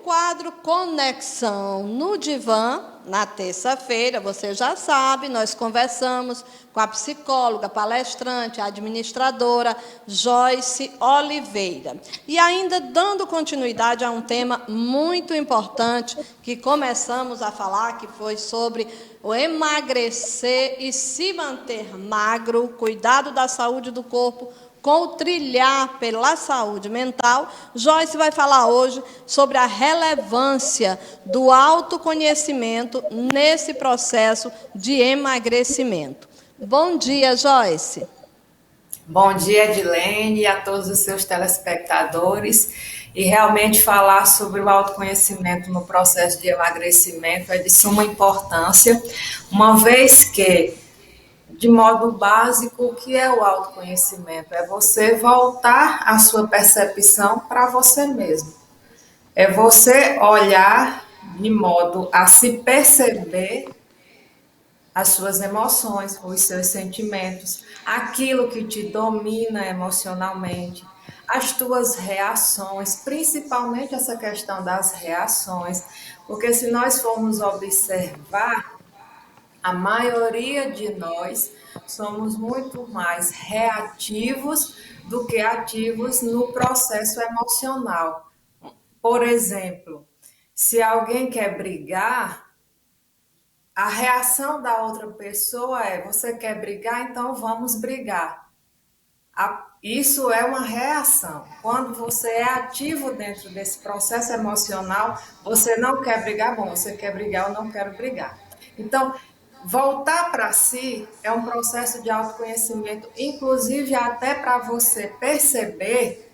quadro Conexão no Divã, na terça-feira, você já sabe, nós conversamos com a psicóloga, palestrante, administradora Joyce Oliveira. E ainda dando continuidade a um tema muito importante que começamos a falar, que foi sobre o emagrecer e se manter magro, cuidado da saúde do corpo, com o trilhar pela saúde mental. Joyce vai falar hoje sobre a relevância do autoconhecimento nesse processo de emagrecimento. Bom dia, Joyce. Bom dia, Edilene, e a todos os seus telespectadores. E realmente falar sobre o autoconhecimento no processo de emagrecimento é de suma importância, uma vez que, de modo básico, o que é o autoconhecimento? É você voltar a sua percepção para você mesmo. É você olhar de modo a se perceber as suas emoções, os seus sentimentos, aquilo que te domina emocionalmente, as tuas reações, principalmente essa questão das reações, porque se nós formos observar, a maioria de nós somos muito mais reativos do que ativos no processo emocional. Por exemplo, se alguém quer brigar, a reação da outra pessoa é: você quer brigar, então vamos brigar. Isso é uma reação. Quando você é ativo dentro desse processo emocional, você não quer brigar, bom, você quer brigar, eu não quero brigar. Então, voltar para si é um processo de autoconhecimento, inclusive até para você perceber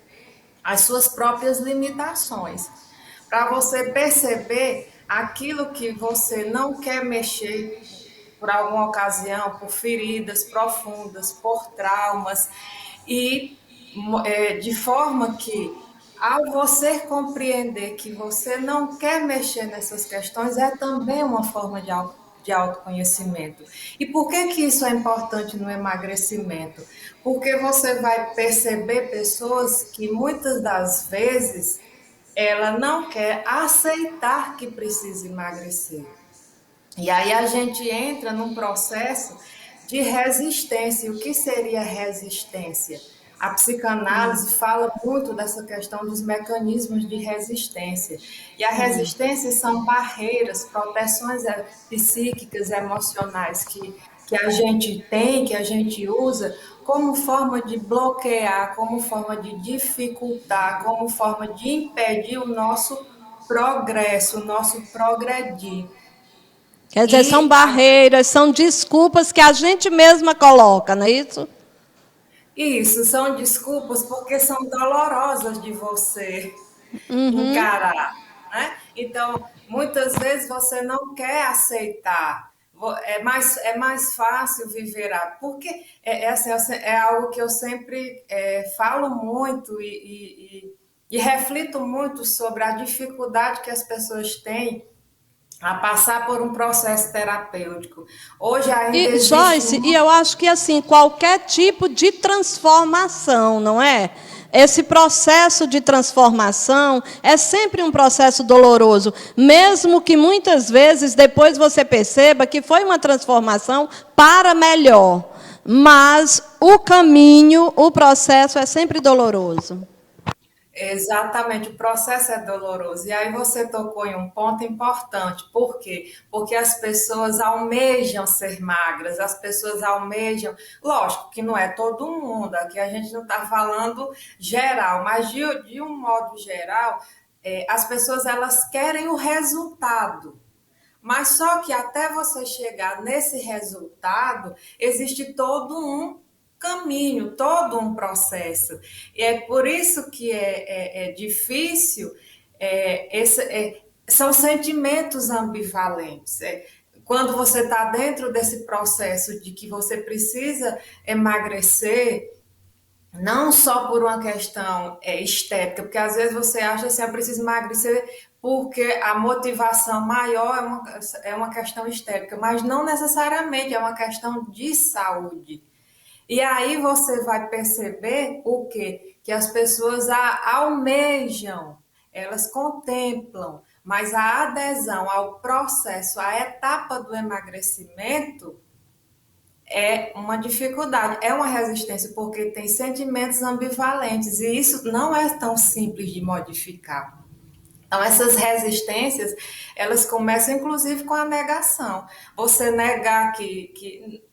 as suas próprias limitações, para você perceber aquilo que você não quer mexer por alguma ocasião, por feridas profundas, por traumas, e de forma que, ao você compreender que você não quer mexer nessas questões, é também uma forma de autoconhecimento. E por que isso é importante no emagrecimento? Porque você vai perceber pessoas que muitas das vezes ela não quer aceitar que precisa emagrecer. E aí a gente entra num processo de resistência. E o que seria resistência? A psicanálise fala muito dessa questão dos mecanismos de resistência. E a resistência são barreiras, proteções psíquicas, emocionais que a gente tem, que a gente usa como forma de bloquear, como forma de dificultar, como forma de impedir o nosso progresso, o nosso progredir. Quer dizer, são E barreiras, são desculpas que a gente mesma coloca, não é isso? isso são desculpas porque são dolorosas de você encarar, né? Então, muitas vezes você não quer aceitar. É mais fácil viver porque assim, é algo que eu sempre falo muito e reflito muito sobre a dificuldade que as pessoas têm a passar por um processo terapêutico. Hoje ainda E, existe Joyce, e eu acho que assim, qualquer tipo de transformação, não é? Esse processo de transformação é sempre um processo doloroso, mesmo que muitas vezes depois você perceba que foi uma transformação para melhor. Mas o caminho, o processo é sempre doloroso. Exatamente, o processo é doloroso. E aí você tocou em um ponto importante. Por quê? Porque as pessoas almejam ser magras, as pessoas almejam. Lógico que não é todo mundo, aqui a gente não está falando geral, mas de um modo geral, as pessoas elas querem o resultado. Mas só que até você chegar nesse resultado, existe todo um caminho, todo um processo. E é por isso que é difícil, são sentimentos ambivalentes. Quando você está dentro desse processo de que você precisa emagrecer, não só por uma questão estética, porque às vezes você acha assim, eu preciso emagrecer porque a motivação maior é uma questão estética, mas não necessariamente, é uma questão de saúde. E aí você vai perceber o quê? Que as pessoas almejam elas contemplam, mas a adesão ao processo, à etapa do emagrecimento, é uma dificuldade, é uma resistência, porque tem sentimentos ambivalentes e isso não é tão simples de modificar. Então, essas resistências, elas começam inclusive com a negação. Você negar que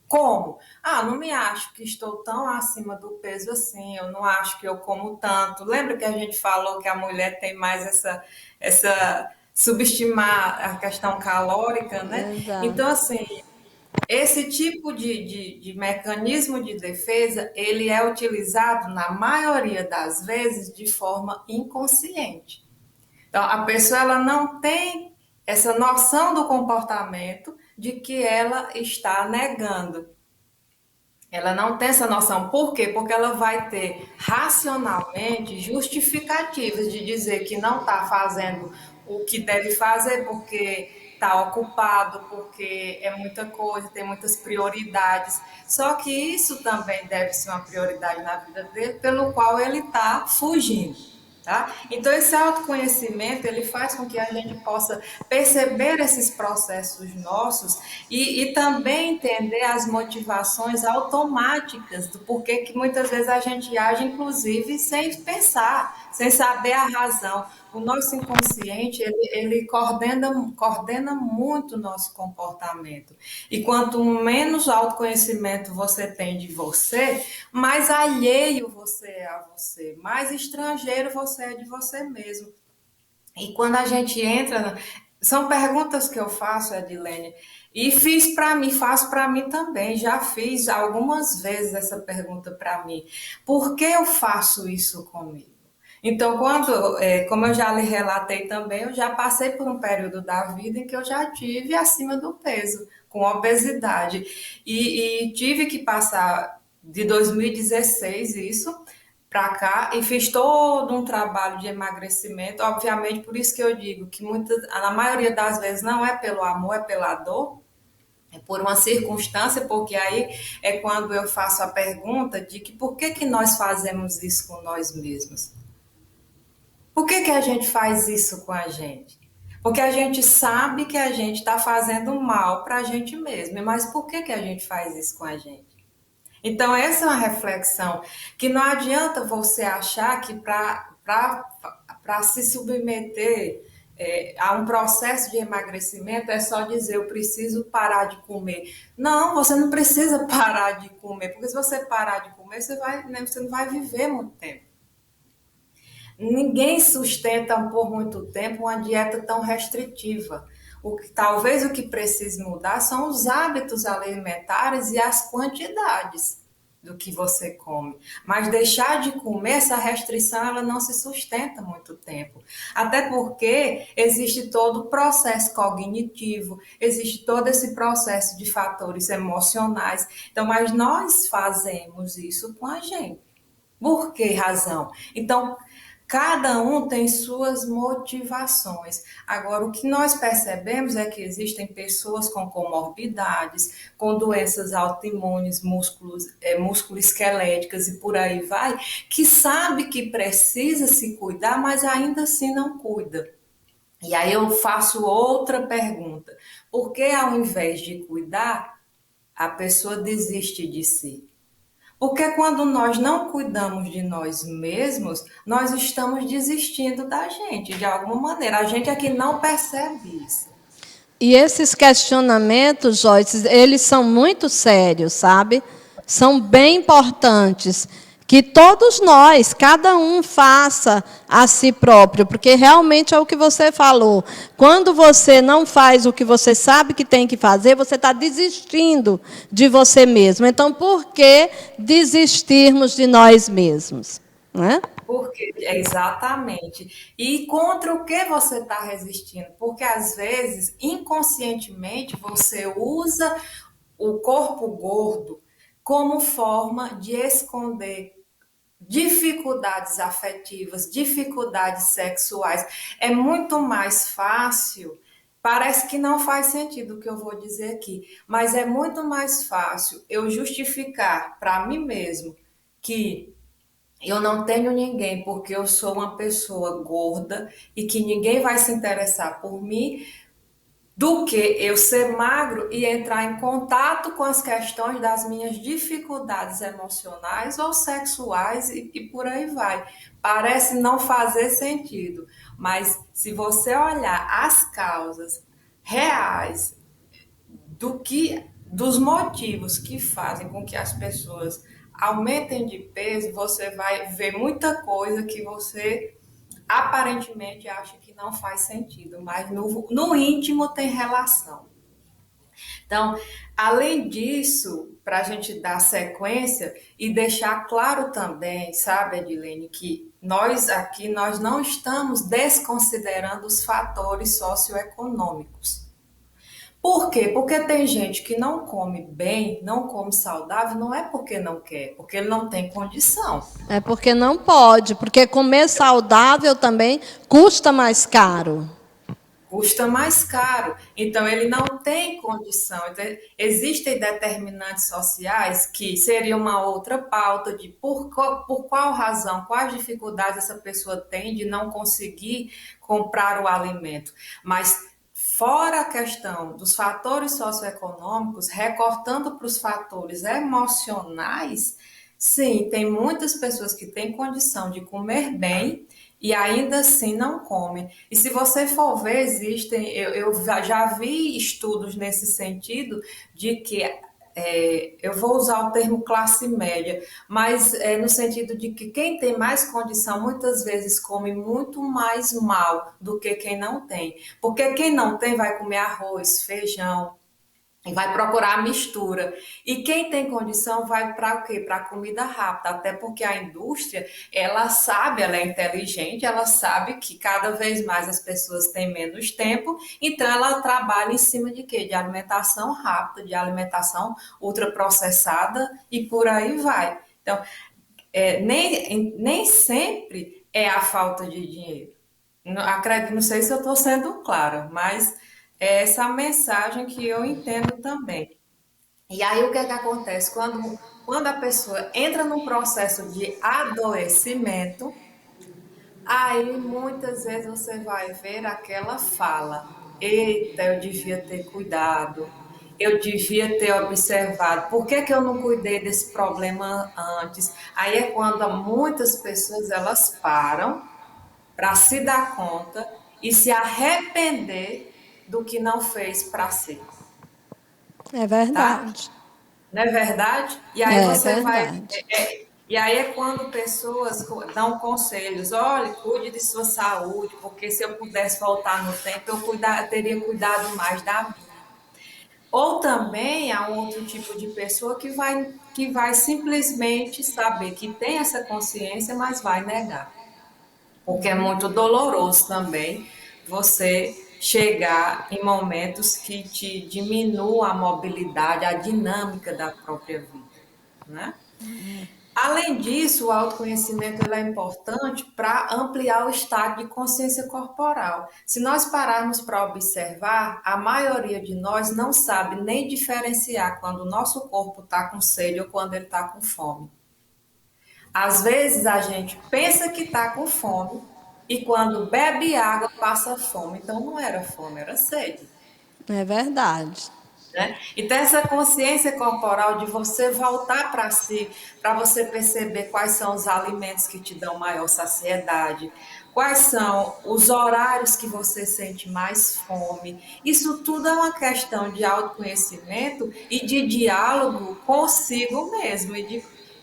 como? Ah, não me acho que estou tão acima do peso assim, eu não acho que eu como tanto. Lembra que a gente falou que a mulher tem mais essa subestimar a questão calórica, né? Então, Exato. assim, esse tipo de mecanismo de defesa, ele é utilizado, na maioria das vezes, de forma inconsciente. Então, a pessoa ela não tem essa noção do comportamento de que ela está negando. Ela não tem essa noção. Por quê? Porque ela vai ter racionalmente justificativas de dizer que não está fazendo o que deve fazer porque está ocupado, porque é muita coisa, tem muitas prioridades. Só que isso também deve ser uma prioridade na vida dele, pelo qual ele está fugindo. Tá? Então, esse autoconhecimento ele faz com que a gente possa perceber esses processos nossos e também entender as motivações automáticas do porquê que muitas vezes a gente age, inclusive, sem pensar, sem saber a razão. O nosso inconsciente, ele coordena muito o nosso comportamento. E quanto menos autoconhecimento você tem de você, mais alheio você é a você, mais estrangeiro você é de você mesmo. E quando a gente entra, são perguntas que eu faço, Edilene, e fiz para mim, faço para mim também. Já fiz algumas vezes essa pergunta para mim. Por que eu faço isso comigo? Então, como eu já lhe relatei também, eu já passei por um período da vida em que eu já tive acima do peso, com obesidade. E tive que passar de 2016 isso para cá e fiz todo um trabalho de emagrecimento. Obviamente, por isso que eu digo que na maioria das vezes não é pelo amor, é pela dor. É por uma circunstância, porque aí é quando eu faço a pergunta de que por que nós fazemos isso com nós mesmos? Por que a gente faz isso com a gente? Porque a gente sabe que a gente está fazendo mal para a gente mesmo, mas por que a gente faz isso com a gente? Então, essa é uma reflexão que não adianta você achar que para se submeter a um processo de emagrecimento é só dizer eu preciso parar de comer. Não, você não precisa parar de comer, porque se você parar de comer, você não vai viver muito tempo. Ninguém sustenta por muito tempo uma dieta tão restritiva. Talvez o que precise mudar são os hábitos alimentares e as quantidades do que você come. Mas deixar de comer, essa restrição, ela não se sustenta muito tempo. Até porque existe todo o processo cognitivo, existe todo esse processo de fatores emocionais. Então, mas nós fazemos isso com a gente. Por que razão? Então, cada um tem suas motivações. Agora, o que nós percebemos é que existem pessoas com comorbidades, com doenças autoimunes, músculo-esqueléticas e por aí vai, que sabe que precisa se cuidar, mas ainda assim não cuida. E aí eu faço outra pergunta. Por que ao invés de cuidar, a pessoa desiste de si? Porque quando nós não cuidamos de nós mesmos, nós estamos desistindo da gente, de alguma maneira. A gente é que não percebe isso. E esses questionamentos, Joyce, eles são muito sérios, sabe? São bem importantes. Que todos nós, cada um faça a si próprio, porque realmente é o que você falou. Quando você não faz o que você sabe que tem que fazer, você está desistindo de você mesmo. Então, por que desistirmos de nós mesmos? Né? Porque, exatamente. E contra o que você está resistindo? Porque às vezes, inconscientemente, você usa o corpo gordo como forma de esconder dificuldades afetivas, dificuldades sexuais. É muito mais fácil, parece que não faz sentido o que eu vou dizer aqui, mas é muito mais fácil eu justificar para mim mesmo que Eu não tenho ninguém porque eu sou uma pessoa gorda e que ninguém vai se interessar por mim do que eu ser magro e entrar em contato com as questões das minhas dificuldades emocionais ou sexuais e por aí vai. Parece não fazer sentido, mas se você olhar as causas reais dos motivos que fazem com que as pessoas aumentem de peso, você vai ver muita coisa que você aparentemente acha que não faz sentido, mas no íntimo tem relação. Então, além disso, para a gente dar sequência e deixar claro também, sabe, Edilene, que nós aqui nós não estamos desconsiderando os fatores socioeconômicos. Por quê? Porque tem gente que não come bem, não come saudável, não é porque não quer, porque ele não tem condição. É porque não pode, porque comer saudável também custa mais caro. Custa mais caro, então ele não tem condição. Então, existem determinantes sociais que seria uma outra pauta de por qual razão, quais dificuldades essa pessoa tem de não conseguir comprar o alimento. Mas fora a questão dos fatores socioeconômicos, recortando para os fatores emocionais, sim, tem muitas pessoas que têm condição de comer bem e ainda assim não comem. E se você for ver, eu já vi estudos nesse sentido, de que eu vou usar o termo classe média, mas no sentido de que quem tem mais condição muitas vezes come muito mais mal do que quem não tem. Porque quem não tem vai comer arroz, feijão, e vai procurar a mistura. E quem tem condição vai para o quê? Para a comida rápida. Até porque a indústria, ela sabe, ela é inteligente, ela sabe que cada vez mais as pessoas têm menos tempo, então ela trabalha em cima de quê? De alimentação rápida, de alimentação ultraprocessada e por aí vai. Então, nem sempre é a falta de dinheiro. Não sei se eu estou sendo clara, mas é essa mensagem que eu entendo também. E aí o que é que acontece? Quando a pessoa entra num processo de adoecimento, aí muitas vezes você vai ver aquela fala: eita, eu devia ter cuidado, eu devia ter observado, por que que eu não cuidei desse problema antes? Aí é quando muitas pessoas elas param para se dar conta e se arrepender do que não fez para si, É tá? verdade. Não é verdade? E aí É você vai. verdade. E aí é quando pessoas dão conselhos, olha, cuide de sua saúde, porque se eu pudesse voltar no tempo, teria cuidado mais da minha. Ou também há um outro tipo de pessoa que vai simplesmente saber que tem essa consciência, mas vai negar. Porque é muito doloroso também você chegar em momentos que te diminua a mobilidade, a dinâmica da própria vida, né? Além disso, o autoconhecimento ele é importante para ampliar o estado de consciência corporal. Se nós pararmos para observar, a maioria de nós não sabe nem diferenciar quando o nosso corpo está com sede ou quando ele está com fome. Às vezes a gente pensa que está com fome e quando bebe água passa fome. Então não era fome, era sede. É verdade. Né? Então, essa consciência corporal de você voltar para si, para você perceber quais são os alimentos que te dão maior saciedade, quais são os horários que você sente mais fome. Isso tudo é uma questão de autoconhecimento e de diálogo consigo mesmo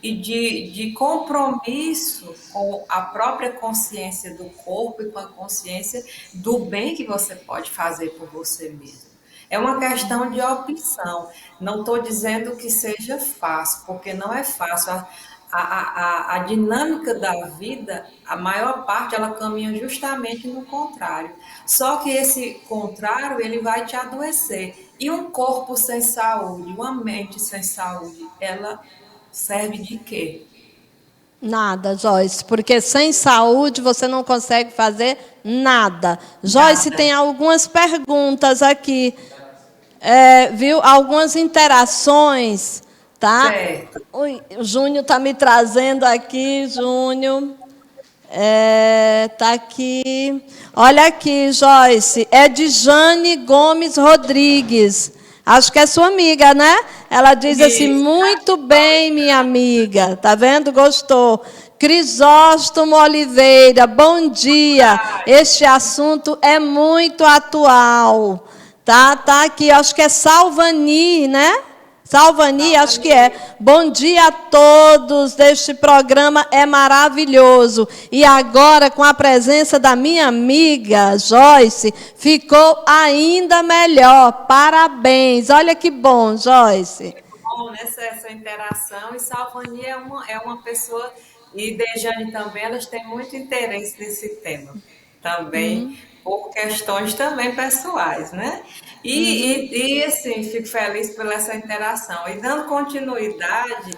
de compromisso com a própria consciência do corpo e com a consciência do bem que você pode fazer por você mesmo. É uma questão de opção. Não estou dizendo que seja fácil, porque não é fácil. A dinâmica da vida, a maior parte, ela caminha justamente no contrário. Só que esse contrário, ele vai te adoecer. E um corpo sem saúde, uma mente sem saúde, ela serve de quê? Nada, Joyce, porque sem saúde você não consegue fazer nada. Joyce, Nada. tem algumas perguntas aqui, viu? Algumas interações tá? Certo. Ui, o Júnior está me trazendo aqui, Júnior. Tá aqui. Olha aqui, Joyce. É de Jane Gomes Rodrigues. Acho que é sua amiga, né? Ela diz assim: Isso. muito bem, minha amiga. Tá vendo? Gostou. Crisóstomo Oliveira, bom dia. Este assunto é muito atual. Tá aqui, acho que é Salvani, né? Salvani, acho que é. Salvani. Bom dia a todos. Este programa é maravilhoso. E agora, com a presença da minha amiga Joyce, ficou ainda melhor. Parabéns. Olha que bom, Joyce. Bom, essa interação, e Salvani é uma pessoa, e Dejane também, elas têm muito interesse nesse tema, também, por questões também pessoais, né? Assim, fico feliz pela essa interação. E dando continuidade,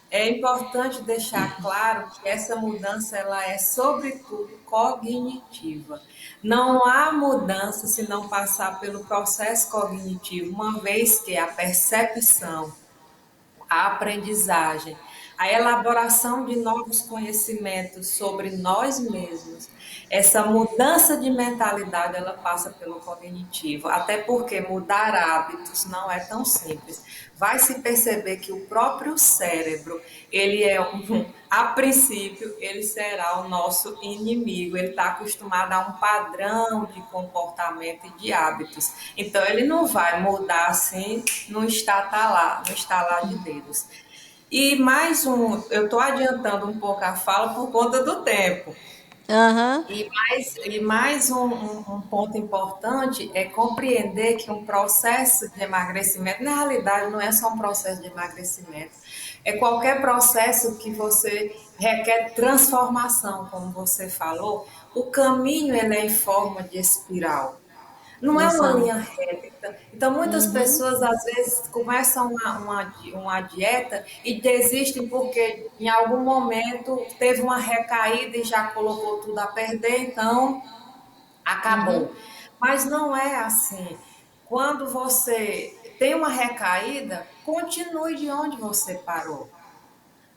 é importante deixar claro que essa mudança ela é, sobretudo, cognitiva. Não há mudança se não passar pelo processo cognitivo, uma vez que a percepção, a aprendizagem, a elaboração de novos conhecimentos sobre nós mesmos, essa mudança de mentalidade, ela passa pelo cognitivo, até porque mudar hábitos não é tão simples. Vai se perceber que o próprio cérebro, a princípio, ele será o nosso inimigo, ele está acostumado a um padrão de comportamento e de hábitos, então ele não vai mudar assim no estalar, no estalar de dedos. E mais eu estou adiantando um pouco a fala por conta do tempo. Aham. E mais um ponto importante é compreender que um processo de emagrecimento, na realidade, não é só um processo de emagrecimento, é qualquer processo que você requer transformação, como você falou, o caminho ele é em forma de espiral. Não é uma Exato. linha reta. Então, muitas pessoas, às vezes, começam uma dieta e desistem porque, em algum momento, teve uma recaída e já colocou tudo a perder, então acabou. Mas não é assim. Quando você tem uma recaída, continue de onde você parou.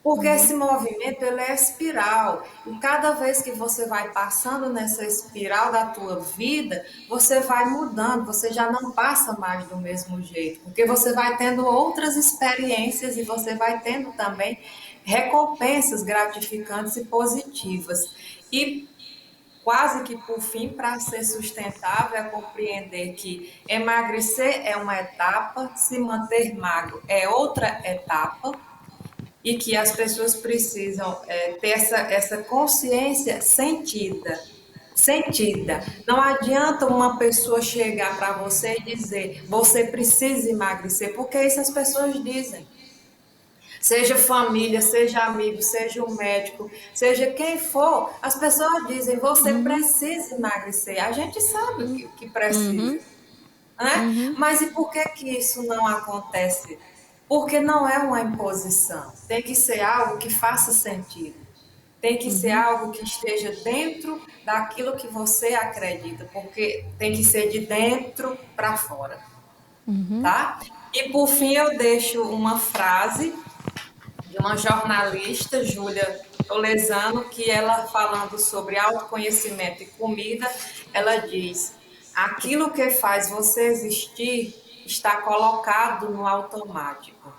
Porque esse movimento ele é espiral e cada vez que você vai passando nessa espiral da tua vida, você vai mudando, você já não passa mais do mesmo jeito, porque você vai tendo outras experiências e você vai tendo também recompensas gratificantes e positivas. E quase que por fim, para ser sustentável, é compreender que emagrecer é uma etapa, se manter magro é outra etapa e que as pessoas precisam ter essa consciência sentida. Não adianta uma pessoa chegar para você e dizer você precisa emagrecer, porque isso as pessoas dizem. Seja família, seja amigo, seja um médico, seja quem for, as pessoas dizem você precisa emagrecer. A gente sabe que precisa, né? Mas e por que que isso não acontece? Porque não é uma imposição. Tem que ser algo que faça sentido. Tem que ser algo que esteja dentro daquilo que você acredita, porque tem que ser de dentro para fora, tá? E por fim eu deixo uma frase de uma jornalista, Júlia Tolesano, que ela falando sobre autoconhecimento e comida, ela diz: aquilo que faz você existir está colocado no automático.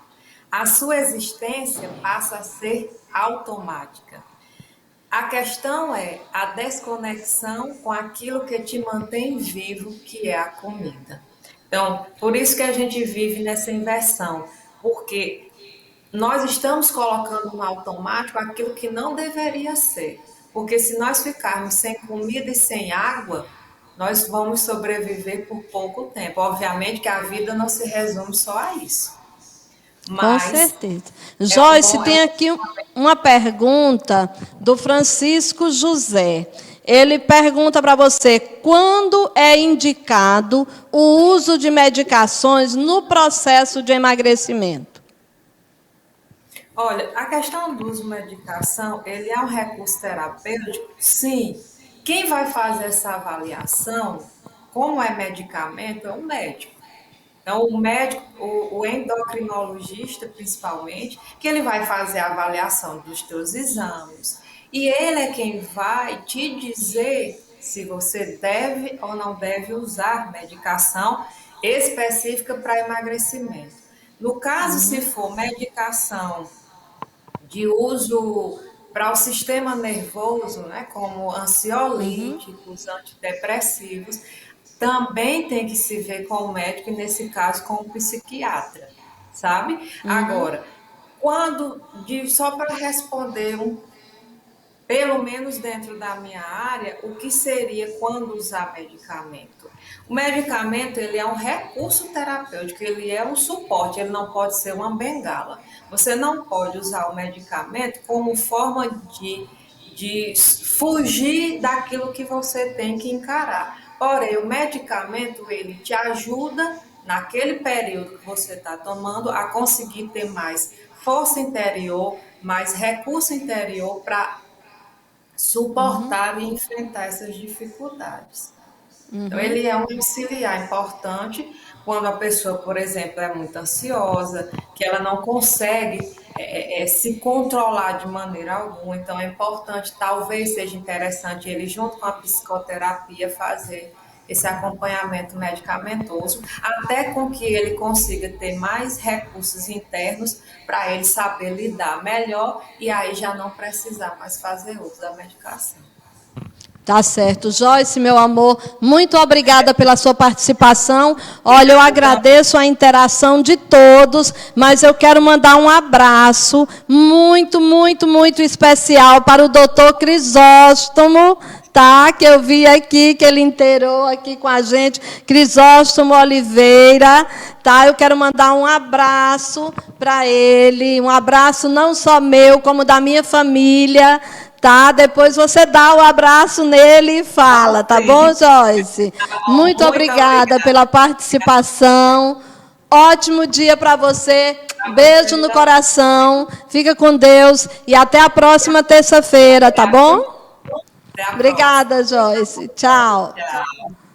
A sua existência passa a ser automática. A questão é a desconexão com aquilo que te mantém vivo, que é a comida. Então, por isso que a gente vive nessa inversão, porque nós estamos colocando no automático aquilo que não deveria ser. Porque se nós ficarmos sem comida e sem água, nós vamos sobreviver por pouco tempo. Obviamente que a vida não se resume só a isso. Com Mas certeza. é um Joyce, bom. tem aqui uma pergunta do Francisco José. Ele pergunta para você: quando é indicado o uso de medicações no processo de emagrecimento? Olha, a questão do uso de medicação, ele é um recurso terapêutico? Sim. Quem vai fazer essa avaliação, como é medicamento, é o médico. Então, o médico, o endocrinologista, principalmente, que ele vai fazer a avaliação dos teus exames. E ele é quem vai te dizer se você deve ou não deve usar medicação específica para emagrecimento. No caso, se for medicação de uso para o sistema nervoso, né, como ansiolíticos, antidepressivos, também tem que se ver com o médico, e nesse caso com o psiquiatra, sabe? Agora, só para responder pelo menos dentro da minha área, o que seria quando usar medicamento? O medicamento, ele é um recurso terapêutico, ele é um suporte, ele não pode ser uma bengala. Você não pode usar o medicamento como forma de fugir daquilo que você tem que encarar. Porém, o medicamento, ele te ajuda naquele período que você está tomando a conseguir ter mais força interior, mais recurso interior para suportar e enfrentar essas dificuldades. Então, ele é um auxiliar importante quando a pessoa, por exemplo, é muito ansiosa, que ela não consegue se controlar de maneira alguma. Então, é importante, talvez seja interessante ele, junto com a psicoterapia, fazer esse acompanhamento medicamentoso, até com que ele consiga ter mais recursos internos para ele saber lidar melhor e aí já não precisar mais fazer uso da medicação. Tá certo. Joyce, meu amor, muito obrigada pela sua participação. Olha, eu agradeço a interação de todos, mas eu quero mandar um abraço muito, muito, muito especial para o doutor Crisóstomo, tá? Que eu vi aqui, que ele inteirou aqui com a gente, Crisóstomo Oliveira, tá? Eu quero mandar um abraço para ele, um abraço não só meu, como da minha família, tá? Depois você dá o abraço nele e fala, tá bom, Joyce? Muito obrigada pela participação. Ótimo dia para você. Beijo no coração. Fica com Deus e até a próxima terça-feira, tá bom? Obrigada, Joyce. Tchau.